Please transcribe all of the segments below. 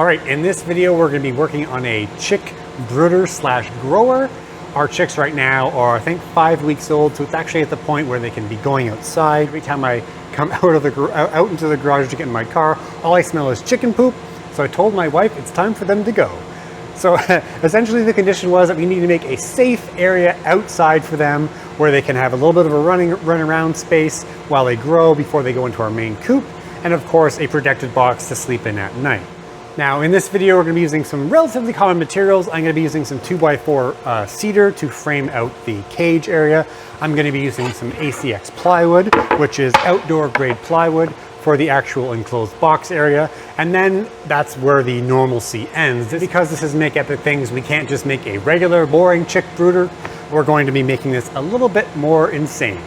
All right, in this video, we're gonna be working on a chick brooder slash grower. Our chicks right now are, I think, 5 weeks old, so it's actually at the point where they can be going outside. Every time I come out into the garage to get in my car, all I smell is chicken poop. So I told my wife it's time for them to go. So essentially the condition was that we need to make a safe area outside for them where they can have a little bit of a run around space while they grow before they go into our main coop. And of course, a protected box to sleep in at night. Now in this video, we're gonna be using some relatively common materials. I'm gonna be using some 2x4 cedar to frame out the cage area. I'm gonna be using some ACX plywood, which is outdoor grade plywood for the actual enclosed box area. And then that's where the normalcy ends. Because this is Make Epic Things, we can't just make a regular boring chick brooder. We're going to be making this a little bit more insane.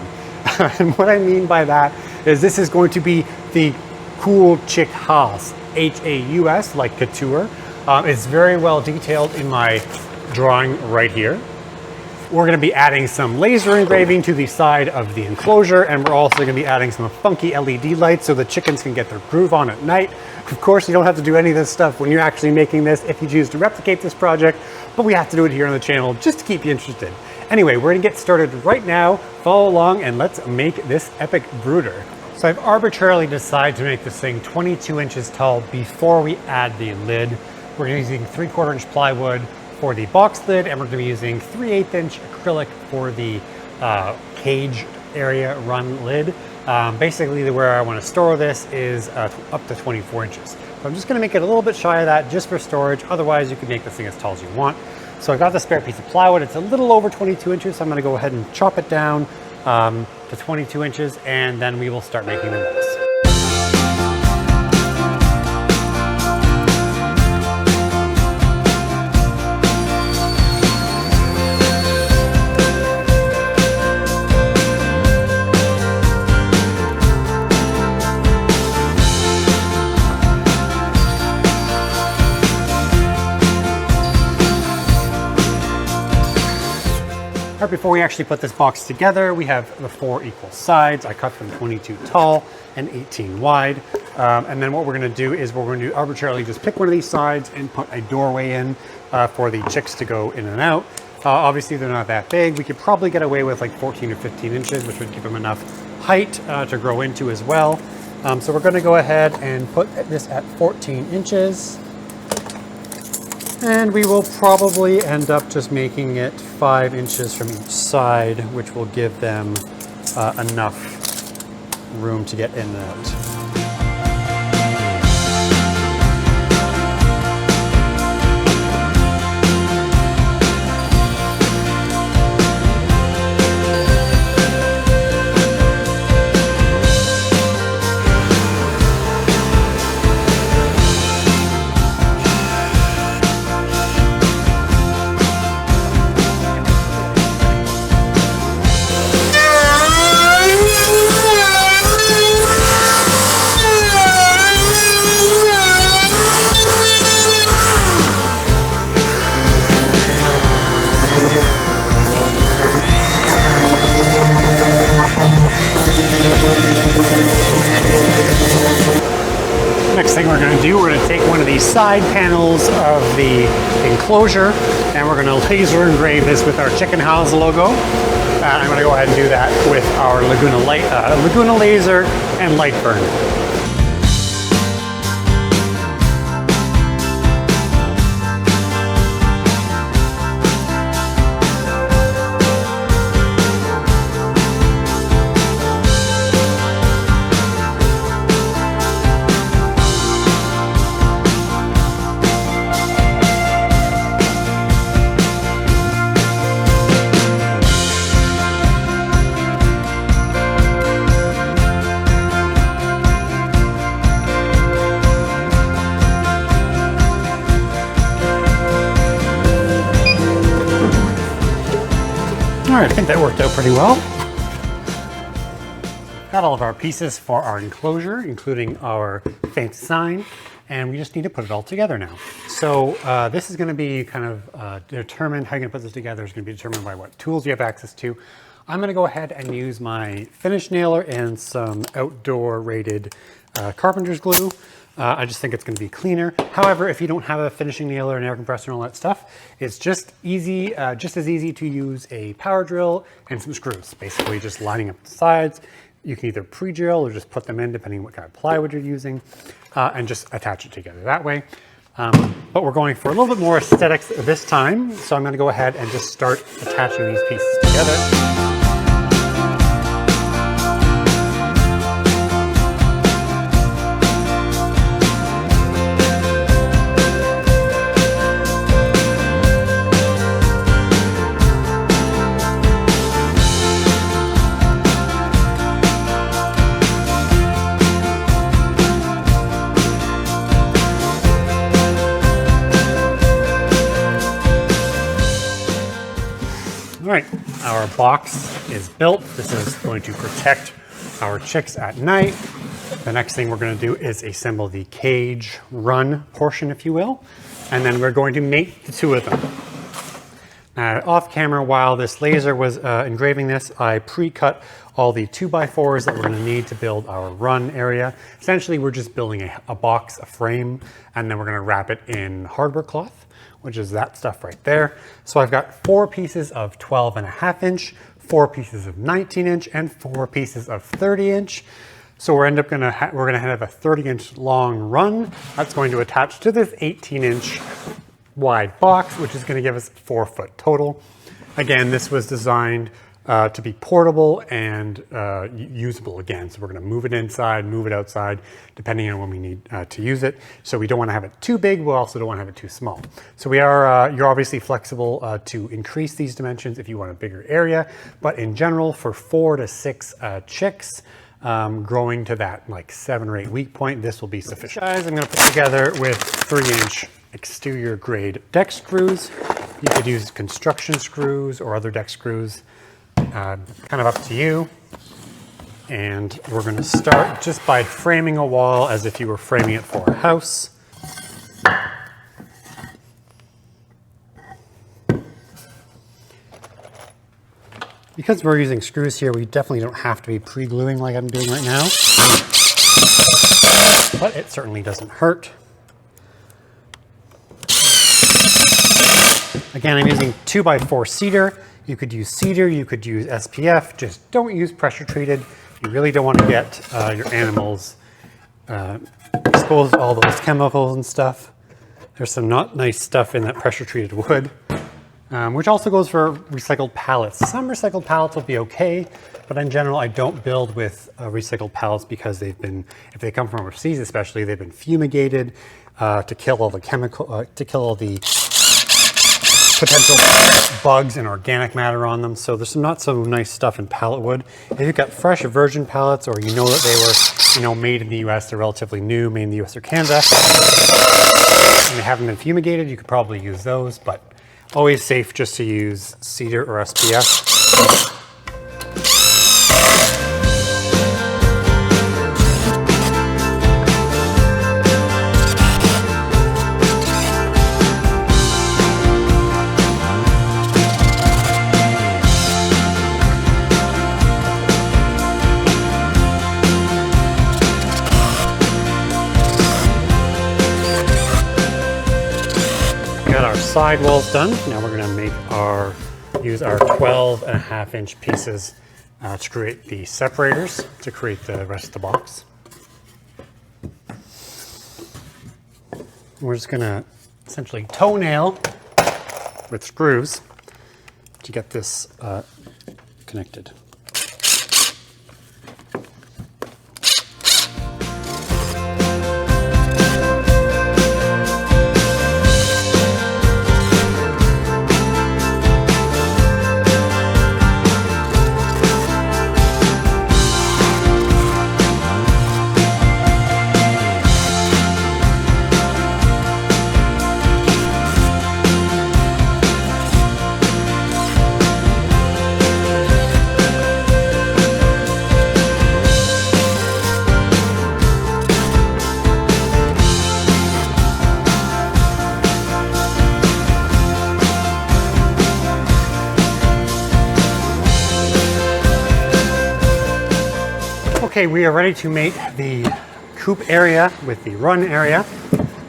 And what I mean by that is this is going to be the Cool Chick Haus, H-A-U-S, like couture. It's very well detailed in my drawing right here. We're gonna be adding some laser engraving to the side of the enclosure, and we're also gonna be adding some funky LED lights so the chickens can get their groove on at night. Of course, you don't have to do any of this stuff when you're actually making this if you choose to replicate this project, but we have to do it here on the channel just to keep you interested. Anyway, we're gonna get started right now. Follow along and let's make this epic brooder. So I've arbitrarily decided to make this thing 22 inches tall before we add the lid. We're using 3/4 inch plywood for the box lid, and we're gonna be using 3/8 inch acrylic for the cage area run lid. Basically where I wanna store this is up to 24 inches. So I'm just gonna make it a little bit shy of that just for storage. Otherwise you can make this thing as tall as you want. So I got the spare piece of plywood. It's a little over 22 inches. So I'm gonna go ahead and chop it down to 22 inches, and then we will start making the molds. Right before we actually put this box together, we have the 4 equal sides. I cut them 22 tall and 18 wide. And then what we're gonna do is we're going to arbitrarily just pick one of these sides and put a doorway in for the chicks to go in and out. Obviously they're not that big. We could probably get away with like 14 or 15 inches, which would give them enough height to grow into as well. So we're gonna go ahead and put this at 14 inches. And we will probably end up just making it 5 inches from each side, which will give them enough room to get in and out. Next thing we're going to do, we're going to take one of these side panels of the enclosure and we're going to laser engrave this with our Chicken Haus logo. I'm going to go ahead and do that with our Laguna laser and light burn. All right, I think that worked out pretty well. Got all of our pieces for our enclosure, including our fancy sign, and we just need to put it all together now. So this is gonna be kind of determined, how you're gonna put this together is gonna be determined by what tools you have access to. I'm gonna go ahead and use my finish nailer and some outdoor rated carpenter's glue. I just think it's going to be cleaner. However, if you don't have a finishing nail or an air compressor and all that stuff, it's just easy, just as easy to use a power drill and some screws. Basically just lining up the sides. You can either pre-drill or just put them in depending on what kind of plywood you're using, and just attach it together that way. But we're going for a little bit more aesthetics this time. So I'm going to go ahead and just start attaching these pieces together. All right, our box is built. This is going to protect our chicks at night. The next thing we're going to do is assemble the cage run portion, if you will, and then we're going to mate the two of them. Off camera, while this laser was engraving this, I pre-cut all the 2x4s that we're going to need to build our run area. Essentially, we're just building a box, a frame, and then we're going to wrap it in hardware cloth, which is that stuff right there. So I've got 4 pieces of 12.5 inch, 4 pieces of 19 inch, and 4 pieces of 30 inch. So we're gonna have a 30 inch long run that's going to attach to this 18 inch wide box, which is going to give us 4 foot total. Again, this was designed to be portable and usable again. So we're going to move it inside, move it outside, depending on when we need to use it. So we don't want to have it too big, we also don't want to have it too small. So we are, you're obviously flexible to increase these dimensions if you want a bigger area, but in general, for 4 to 6 chicks, growing to that like 7 or 8 week point, this will be sufficient. Guys, I'm going to put together with 3 inch exterior grade deck screws. You could use construction screws or other deck screws. Kind of up to you. And we're going to start just by framing a wall as if you were framing it for a house. Because we're using screws here, we definitely don't have to be pre-gluing like I'm doing right now. But it certainly doesn't hurt. Again, I'm using 2x4 cedar. You could use cedar, you could use SPF, just don't use pressure treated. You really don't want to get your animals exposed to all those chemicals and stuff. There's some not nice stuff in that pressure treated wood, which also goes for recycled pallets. Some recycled pallets will be okay, but in general, I don't build with recycled pallets because they've been, if they come from overseas especially, they've been fumigated to kill all the to kill all the potential bugs and organic matter on them. So there's some not so nice stuff in pallet wood. If you've got fresh virgin pallets, or you know that they were, made in the US, they're relatively new, made in the US or Canada, and they haven't been fumigated, you could probably use those, but always safe just to use cedar or SPF. Side walls done. Now we're going to use our 12.5 inch pieces to create the separators to create the rest of the box. We're just going to essentially toenail with screws to get this connected. Okay, we are ready to make the coop area with the run area.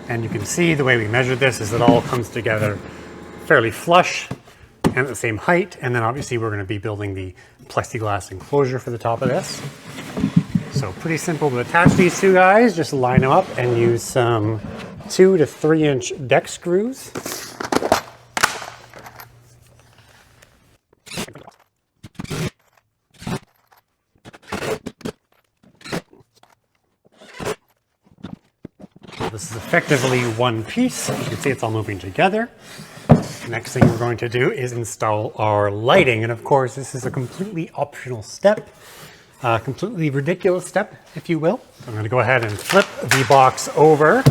And you can see the way we measured this is it all comes together fairly flush and at the same height. And then obviously we're going to be building the plexiglass enclosure for the top of this. So pretty simple to attach these two guys. Just line them up and use some 2 to 3 inch deck screws. This is effectively one piece. You can see it's all moving together. Next thing we're going to do is install our lighting. And of course, this is a completely optional step, completely ridiculous step, if you will. I'm going to go ahead and flip the box over.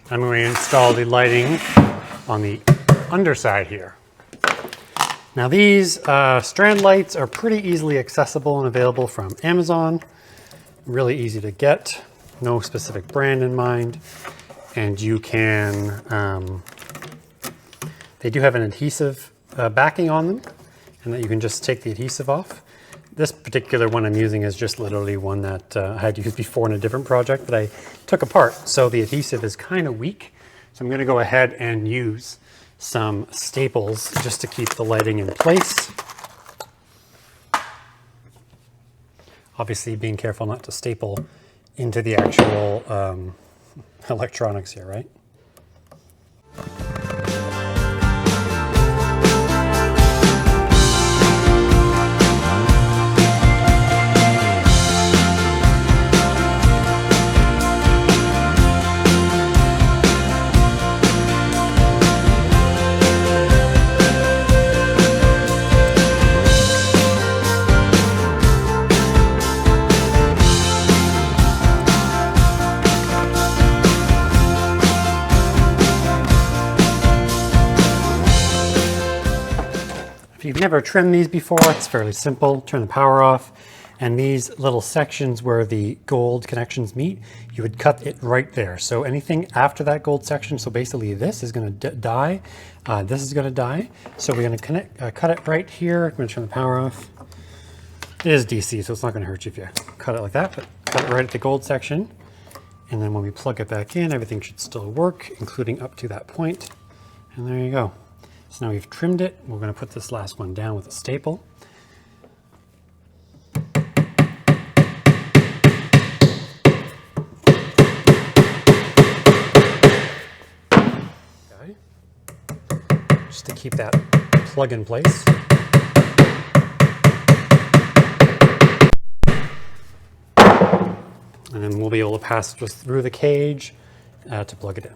I'm going to install the lighting on the underside here. Now these strand lights are pretty easily accessible and available from Amazon. Really easy to get. No specific brand in mind, and you can, they do have an adhesive backing on them, and that you can just take the adhesive off. This particular one I'm using is just literally one that I had used before in a different project that I took apart. So the adhesive is kind of weak. So I'm going to go ahead and use some staples just to keep the lighting in place. Obviously being careful not to staple into the actual electronics here, right? If you've never trimmed these before, it's fairly simple. Turn the power off, and these little sections where the gold connections meet, you would cut it right there. So anything after that gold section, so basically this is going to die, this is going to die. So we're going to cut it right here. I'm going to turn the power off. It is DC, so it's not going to hurt you if you cut it like that, but cut it right at the gold section. And then when we plug it back in, everything should still work, including up to that point. And there you go. So now we've trimmed it. We're going to put this last one down with a staple. Okay. Just to keep that plug in place. And then we'll be able to pass just through the cage to plug it in.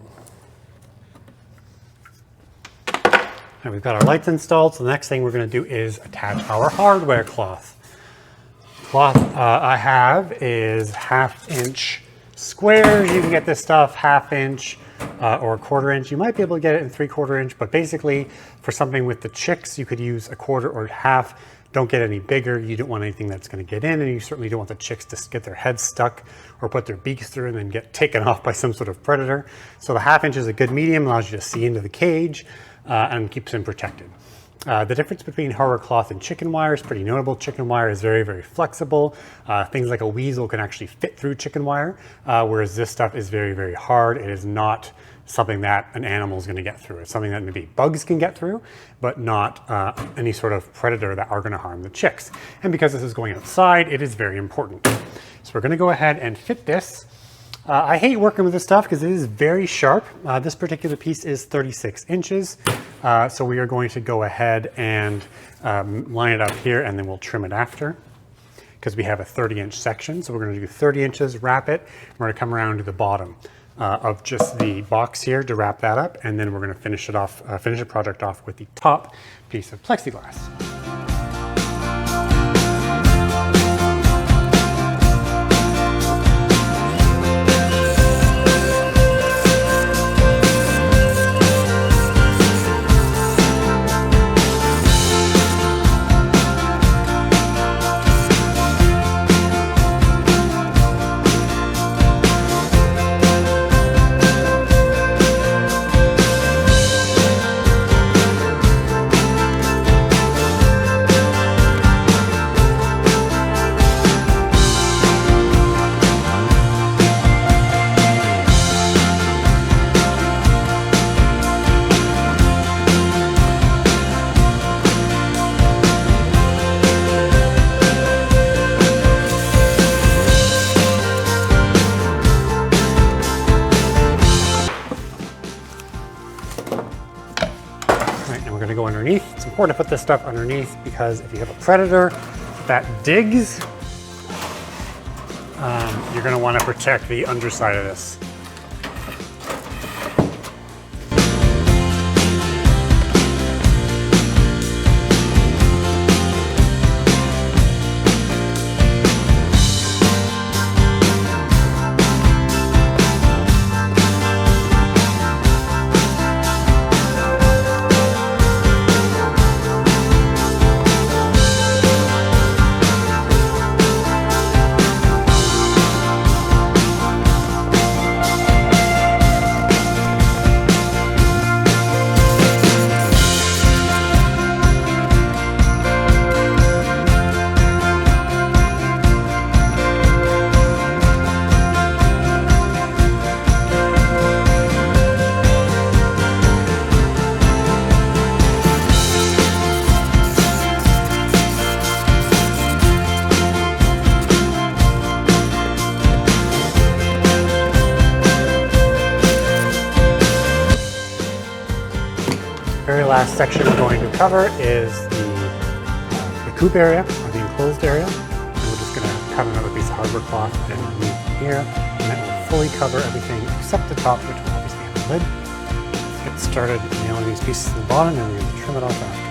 All right, we've got our lights installed, so the next thing we're going to do is attach our hardware cloth. Cloth I have is 1/2 inch squares. You can get this stuff 1/2 inch or 1/4 inch. You might be able to get it in 3/4 inch, but basically for something with the chicks, you could use 1/4 or 1/2. Don't get any bigger. You don't want anything that's going to get in, and you certainly don't want the chicks to get their heads stuck or put their beaks through and then get taken off by some sort of predator. So the 1/2 inch is a good medium, allows you to see into the cage and keeps them protected. The difference between hardware cloth and chicken wire is pretty notable. Chicken wire is very, very flexible. Things like a weasel can actually fit through chicken wire, whereas this stuff is very, very hard. It is not something that an animal is going to get through. It's something that maybe bugs can get through, but not any sort of predator that are going to harm the chicks. And because this is going outside, it is very important. So we're going to go ahead and fit this. I hate working with this stuff because it is very sharp. This particular piece is 36 inches. So we are going to go ahead and line it up here, and then we'll trim it after because we have a 30-inch section. So we're going to do 30 inches, wrap it. We're going to come around to the bottom of just the box here to wrap that up, and then we're going to finish it off, finish the project off with the top piece of plexiglass. going to go underneath. It's important to put this stuff underneath because if you have a predator that digs, you're going to want to protect the underside of this. Very last section we're going to cover is the coop area, or the enclosed area. And we're just going to cut another piece of hardware cloth and leave it here, and that will fully cover everything except the top, which will obviously have the lid. Let's get started nailing these pieces to the bottom, and we're going to trim it off after.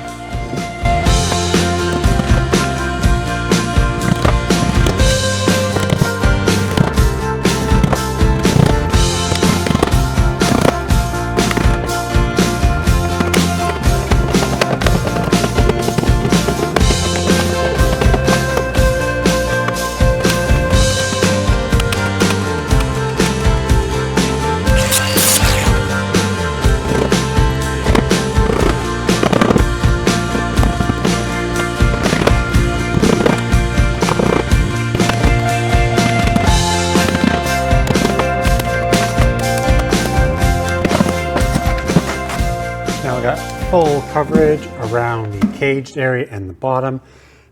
Full coverage around the caged area and the bottom,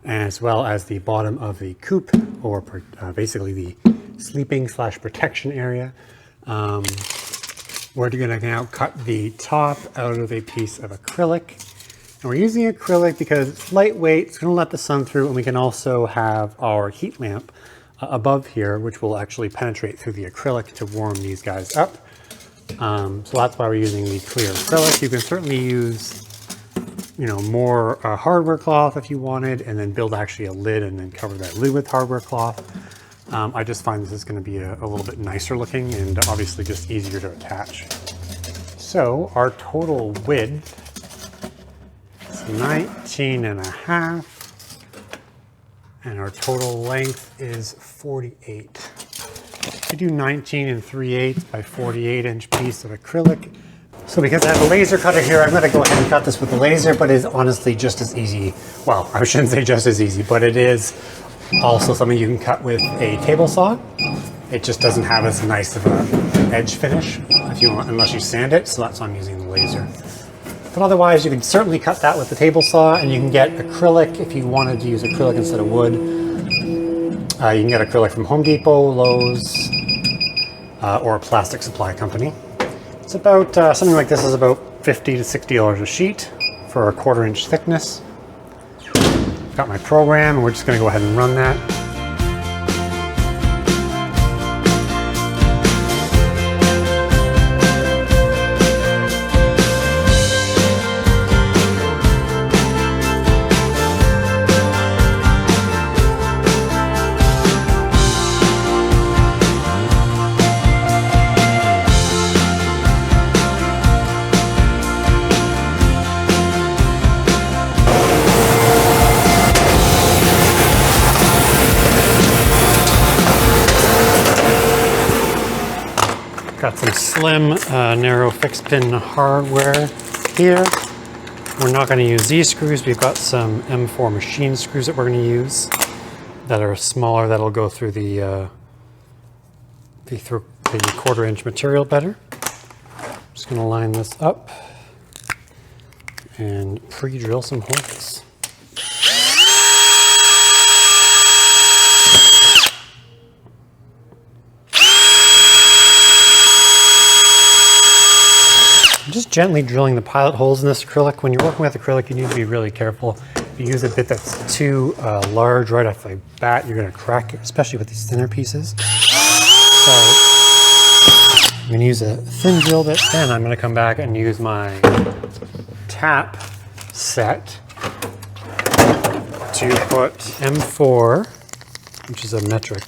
as well as the bottom of the coop, or basically the sleeping / protection area. We're going to now cut the top out of a piece of acrylic. And we're using acrylic because it's lightweight, it's going to let the sun through, and we can also have our heat lamp above here, which will actually penetrate through the acrylic to warm these guys up. So that's why we're using the clear acrylic. You can certainly use, more hardware cloth if you wanted, and then build actually a lid and then cover that lid with hardware cloth. I just find this is going to be a little bit nicer looking and obviously just easier to attach. So our total width is 19.5, and our total length is 48. We do 19 3/8 by 48 inch piece of acrylic. So because I have a laser cutter here, I'm going to go ahead and cut this with the laser, but it's honestly just as easy. Well, I shouldn't say just as easy, but it is also something you can cut with a table saw. It just doesn't have as nice of an edge finish unless you sand it, so that's why I'm using the laser. But otherwise, you can certainly cut that with the table saw, and you can get acrylic if you wanted to use acrylic instead of wood. You can get acrylic from Home Depot, Lowe's, or a plastic supply company. It's about, something like this is about $50 to $60 a sheet for a 1/4 inch thickness. I've got my program, and we're just going to go ahead and run that. Got some slim, narrow fixed pin hardware here. We're not going to use these screws. We've got some M4 machine screws that we're going to use that are smaller, that'll go through the 1/4 inch material better. Just going to line this up and pre-drill some holes. I'm just gently drilling the pilot holes in this acrylic. When you're working with acrylic, you need to be really careful. If you use a bit that's too large right off the bat, you're going to crack it, especially with these thinner pieces. So I'm going to use a thin drill bit, then I'm going to come back and use my tap set to put M4, which is a metric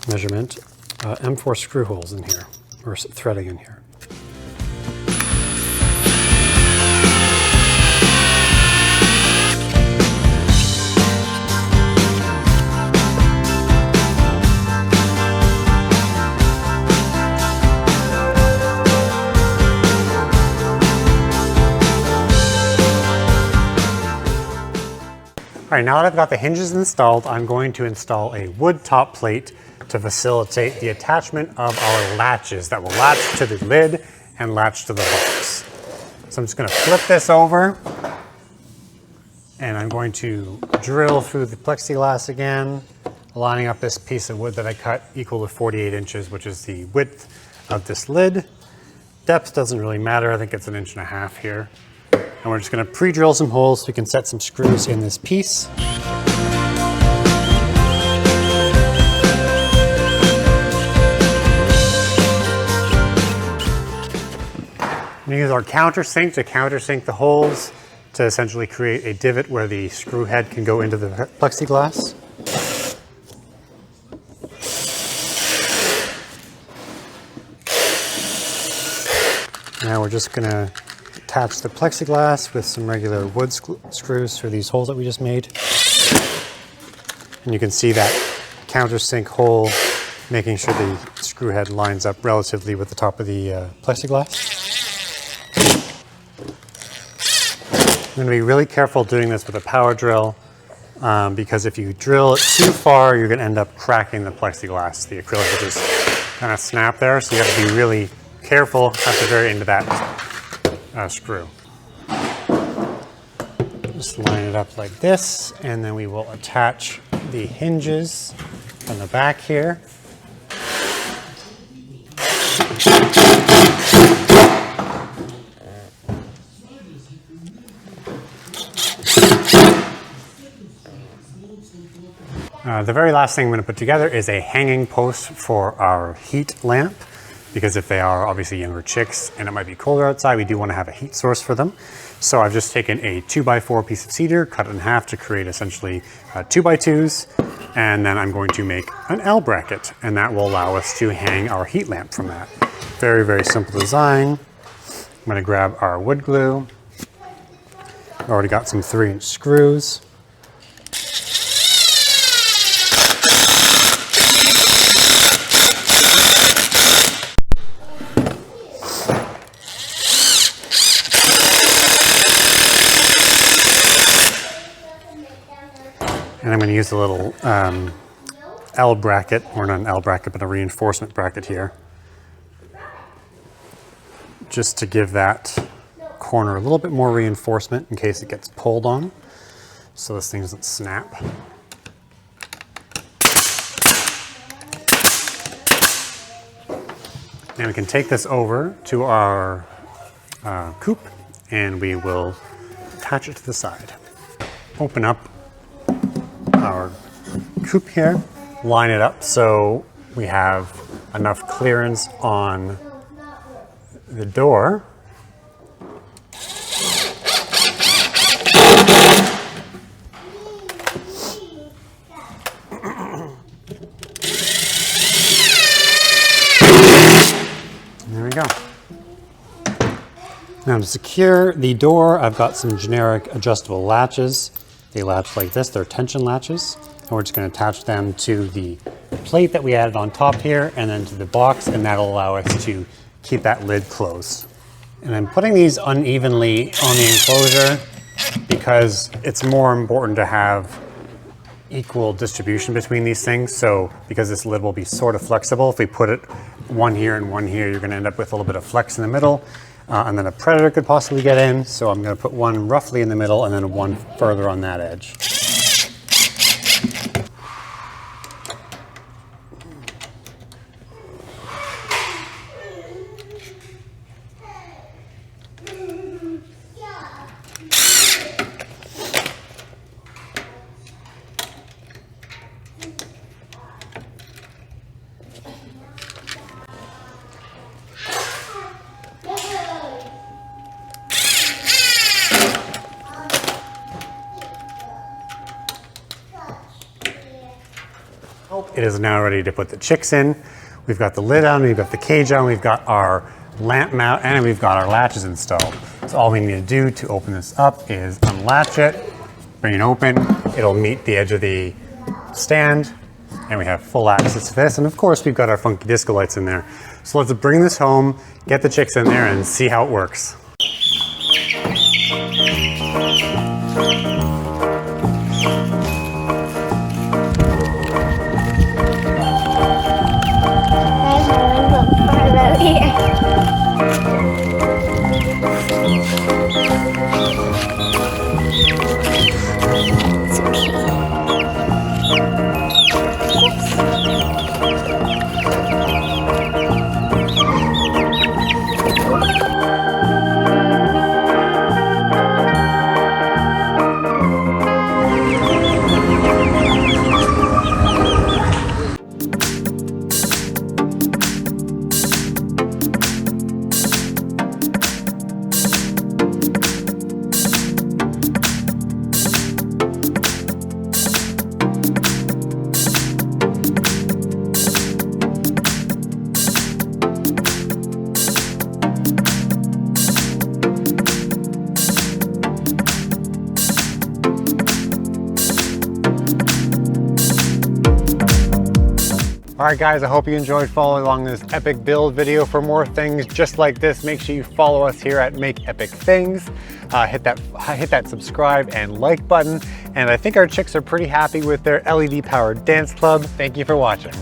measurement, M4 screw holes in here, or threading in here. All right, now that I've got the hinges installed, I'm going to install a wood top plate to facilitate the attachment of our latches that will latch to the lid and latch to the box. So I'm just going to flip this over, and I'm going to drill through the plexiglass again, lining up this piece of wood that I cut equal to 48 inches, which is the width of this lid. Depth doesn't really matter. I think it's 1.5 inches here. And we're just going to pre-drill some holes so we can set some screws in this piece. We use our countersink to countersink the holes to essentially create a divot where the screw head can go into the plexiglass. Now we're just going to attach the plexiglass with some regular wood screws through these holes that we just made. And you can see that countersink hole, making sure the screw head lines up relatively with the top of the plexiglass. I'm going to be really careful doing this with a power drill because if you drill it too far, you're going to end up cracking the plexiglass. The acrylic will just kind of snap there, so you have to be really careful at the very end of that screw. Just line it up like this, and then we will attach the hinges on the back here. The very last thing I'm going to put together is a hanging post for our heat lamp, because if they are obviously younger chicks and it might be colder outside, we do want to have a heat source for them. So I've just taken a 2x4 piece of cedar, cut it in half to create essentially 2x2s, and then I'm going to make an L bracket, and that will allow us to hang our heat lamp from that. Very, very simple design. I'm going to grab our wood glue. I've already got some 3-inch screws. And I'm going to use a little L bracket, or not an L bracket, but a reinforcement bracket here, just to give that corner a little bit more reinforcement in case it gets pulled on, so this thing doesn't snap. And we can take this over to our coop, and we will attach it to the side. Open up our coop here, line it up so we have enough clearance on the door. There we go. Now to secure the door, I've got some generic adjustable latches. They latch like this, they're tension latches, and we're just going to attach them to the plate that we added on top here and then to the box, and that'll allow us to keep that lid closed. And I'm putting these unevenly on the enclosure because it's more important to have equal distribution between these things. So because this lid will be sort of flexible, if we put it one here and one here, you're going to end up with a little bit of flex in the middle. And then a predator could possibly get in, so I'm going to put one roughly in the middle and then one further on that edge. it is now ready to put the chicks in. We've got the lid on, we've got the cage on, we've got our lamp mount, and we've got our latches installed. So all we need to do to open this up is unlatch it, bring it open. It'll meet the edge of the stand, and we have full access to this. And of course, we've got our funky disco lights in there. So let's bring this home, get the chicks in there, and see how it works. All right guys, I hope you enjoyed following along this epic build video. For more things just like this, make sure you follow us here at Make Epic Things. Hit that subscribe and like button. And I think our chicks are pretty happy with their LED powered dance club. Thank you for watching.